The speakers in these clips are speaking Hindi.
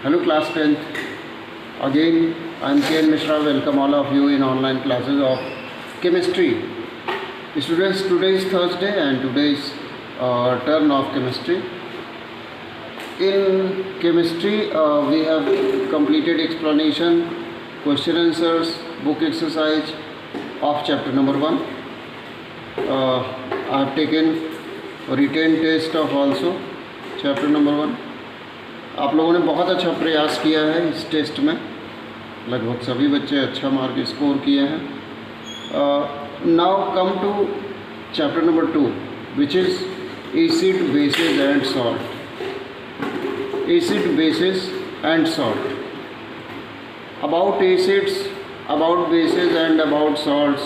Hello class 10th. Again I am K.N. Mishra. Welcome all of you in online classes of chemistry. Students, today is Thursday and today is turn of chemistry. In chemistry we have completed explanation, question answers, book exercise of chapter number 1. I have taken written test of also chapter number 1. आप लोगों ने बहुत अच्छा प्रयास किया है इस टेस्ट में, लगभग सभी बच्चे अच्छा मार्क स्कोर किए हैं. Now come to chapter number 2 which is acid bases and salt. Acid bases and salt. About acids, about bases and about salts,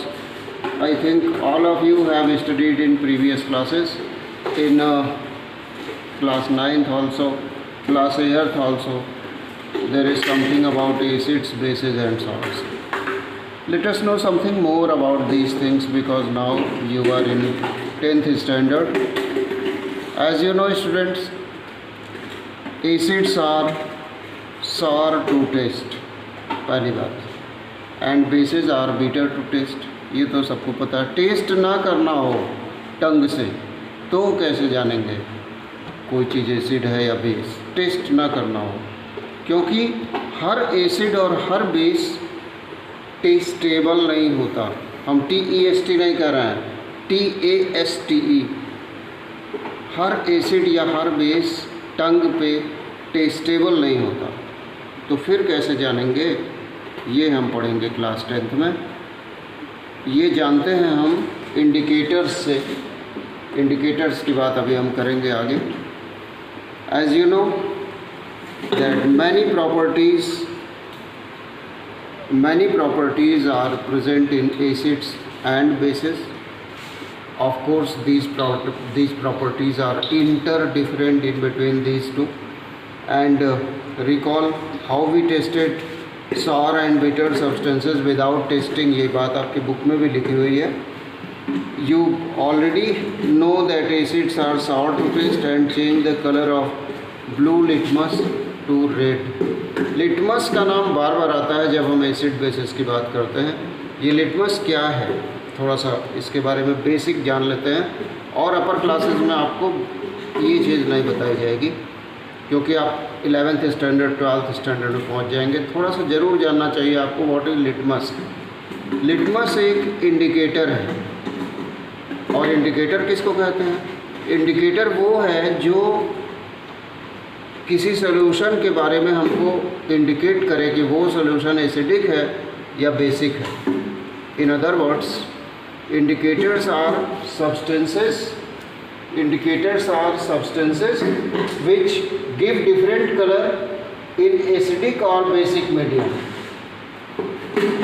I think all of you have studied in previous classes, in class 9th also, class 8th also. There is something about acids, bases and salts. Let us know something more about these things because now you are in 10th standard. As you know students, acids are sour to taste, पहली बात, and bases are bitter to taste. ये तो सबको पता है. टेस्ट ना करना हो टंग से तो कैसे जानेंगे कोई चीज़ एसिड है या बेस? टेस्ट ना करना हो, क्योंकि हर एसिड और हर बेस टेस्टेबल नहीं होता. हम TEST नहीं कर रहे हैं, TASTE. हर एसिड या हर बेस टंग पे टेस्टेबल नहीं होता. तो फिर कैसे जानेंगे, ये हम पढ़ेंगे क्लास 10th में. ये जानते हैं हम इंडिकेटर्स से. इंडिकेटर्स की बात अभी हम करेंगे आगे. As you know that many properties are present in acids and bases. Of course these properties are interdifferent in between these two. And recall how we tested sour and bitter substances without testing. ये बात आपकी बुक में भी लिखी हुई है. You already know that acids are sour to taste and change the color of blue litmus to red. Litmus का नाम बार बार आता है जब हम एसिड बेसिस की बात करते हैं. ये लिटमस क्या है, थोड़ा सा इसके बारे में बेसिक जान लेते हैं. और अपर क्लासेस में आपको ये चीज़ नहीं बताई जाएगी क्योंकि आप 11th स्टैंडर्ड 12th स्टैंडर्ड में पहुंच जाएंगे. थोड़ा सा ज़रूर जानना चाहिए आपको व्हाट इज़ लिटमस. लिटमस एक इंडिकेटर है. और इंडिकेटर किसको कहते हैं? इंडिकेटर वो है जो किसी सोल्यूशन के बारे में हमको इंडिकेट करे कि वो सोल्यूशन एसिडिक है या बेसिक है. In other words, indicators are substances. Indicators are substances which give different color in acidic or basic medium,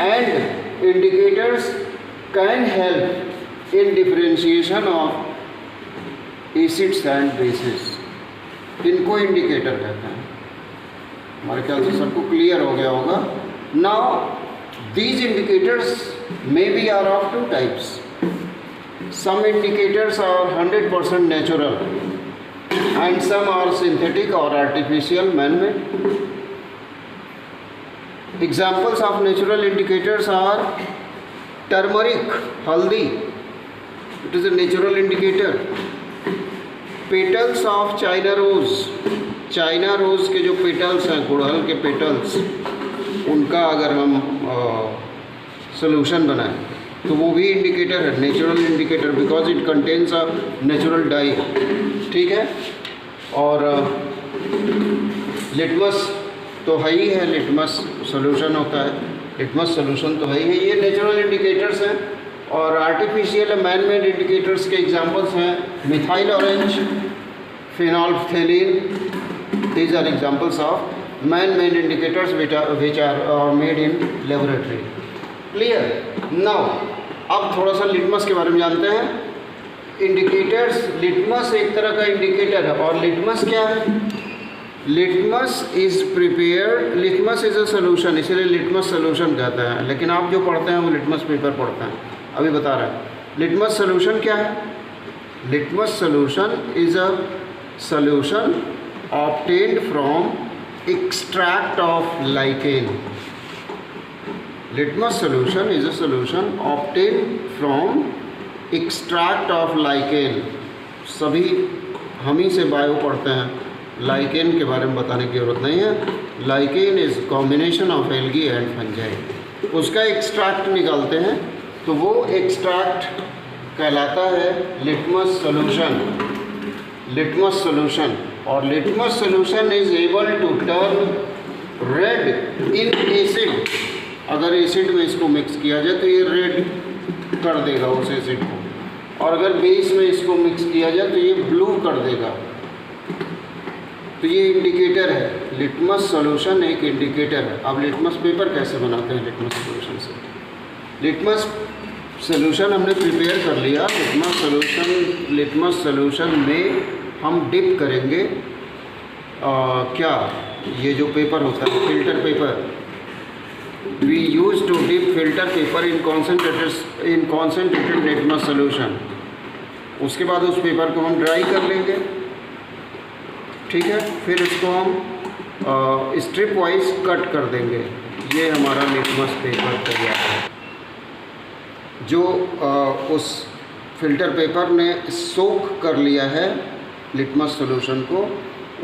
and indicators can help in differentiation of acids and bases. इनको इंडिकेटर कहते हैं. हमारे ख्याल से सबको क्लियर हो गया होगा. Now these indicators may be are of two types. Some indicators are 100% natural and some are synthetic or artificial man-made. Examples of natural indicators are turmeric, haldi. It is a natural indicator. Petals of China rose. China rose के जो petals हैं, गुड़हल के petals, उनका अगर हम solution बनाएं तो वो भी इंडिकेटर है, natural indicator, because it contains a natural die. ठीक है. और लिटमस तो है ही है, लिटमस सोल्यूशन होता है, लिटमस सोल्यूशन तो है ही है. ये नेचुरल इंडिकेटर्स हैं. और आर्टिफिशियल मैन मेड इंडिकेटर्स के एग्जांपल्स हैं methyl orange, phenolphthalein. These are examples of man made indicators which are made in laboratory. Clear. Now अब थोड़ा सा लिटमस के बारे में जानते हैं. इंडिकेटर्स, लिटमस एक तरह का इंडिकेटर है. और लिटमस क्या है? Litmus is prepared, litmus is a solution, इसीलिए लिटमस सोल्यूशन कहते हैं. लेकिन आप जो पढ़ते हैं वो लिटमस पेपर पढ़ते हैं. अभी बता रहे हैं. लिटमस सोल्यूशन क्या है? Litmus solution is a solution obtained from extract of lichen. Litmus solution is a solution obtained from extract of lichen. सभी हम ही से बायो पढ़ते हैं, लाइकेन के बारे में बताने की ज़रूरत नहीं है। Lichen is combination of algae and fungi. उसका एक्सट्रैक्ट निकालते हैं तो वो एक्सट्रैक्ट कहलाता है लिटमस सॉल्यूशन। लिटमस सॉल्यूशन, और litmus solution is able to turn red in acid. अगर एसिड में इसको मिक्स किया जाए तो ये रेड कर देगा उस एसिड को, और अगर बेस में इसको मिक्स किया जाए तो ये ब्लू कर देगा। तो ये इंडिकेटर है, लिटमस सॉल्यूशन एक इंडिकेटर है। अब लिटमस पेपर कैसे बनाते हैं लिटमस सॉल्यूशन से? लिटमस सॉल्यूशन हमने प्रिपेयर कर लिया। लिटमस सॉल्यूशन में हम डिप करेंगे क्या, ये जो पेपर होता है filter paper, we use to dip filter paper in concentrated litmus solution. उसके बाद उस पेपर को हम ड्राई कर लेंगे, ठीक है। फिर इसको हम स्ट्रिप वाइज कट कर देंगे। ये हमारा लिटमस पेपर तैयार है। जो उस फिल्टर पेपर ने सोक कर लिया है लिटमस सॉल्यूशन को,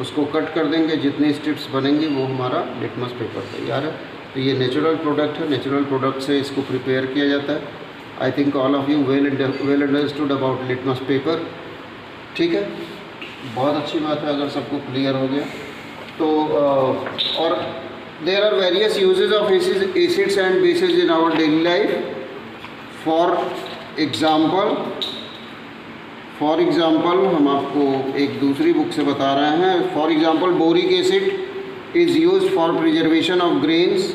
उसको कट कर देंगे। जितनी स्ट्रिप्स बनेंगी वो हमारा लिटमस पेपर तैयार है। तो ये नेचुरल प्रोडक्ट है, नेचुरल प्रोडक्ट से इसको प्रिपेयर किया जाता है। I think all of you well understood about litmus paper, ठीक है। बहुत अच्छी बात है अगर सबको क्लियर हो गया तो। और there are various uses of acids and bases in our daily life. For example हम आपको एक दूसरी बुक से बता रहे हैं। For example boric acid is used for preservation of grains.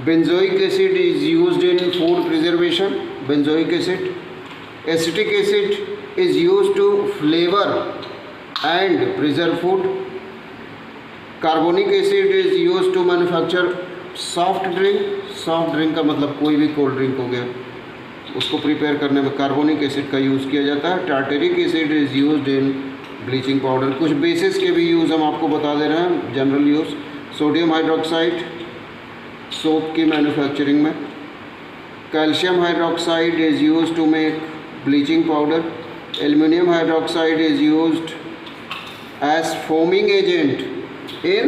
Benzoic acid is used in food preservation. Benzoic acid. Acetic acid is used to flavor and preserve food. Carbonic acid is used to manufacture soft drink. Soft drink का मतलब कोई भी कोल्ड ड्रिंक हो गया, उसको प्रिपेयर करने में कार्बोनिक एसिड का यूज़ किया जाता है। Tartaric acid is used in bleaching powder. कुछ बेसिस के भी यूज़ हम आपको बता दे रहे हैं, general use. Sodium hydroxide soap की मैन्युफैक्चरिंग में। Calcium hydroxide is used to make bleaching powder. Aluminium hydroxide is used as foaming agent in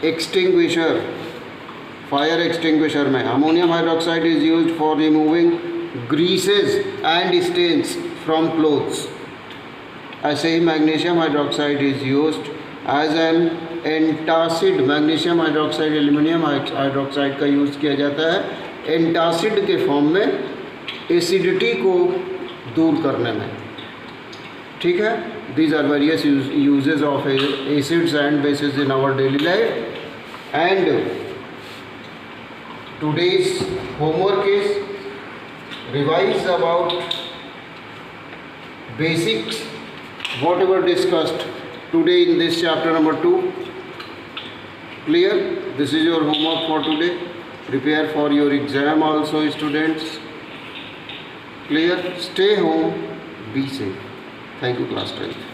extinguisher, fire extinguisher में। Ammonium hydroxide is used for removing greases and stains from clothes. ऐसे ही magnesium hydroxide is used as an antacid. Magnesium hydroxide aluminium hydroxide का यूज़ किया जाता है एंटासिड के फॉर्म में, एसिडिटी को दूर करने में, ठीक है। These are various uses of acids and bases in our daily life. And today's homework is revise about basics whatever discussed today in this chapter number 2. Clear? This is your homework for today. Prepare for your exam also, students. Clear? Stay home, be safe. Thank you, class 12.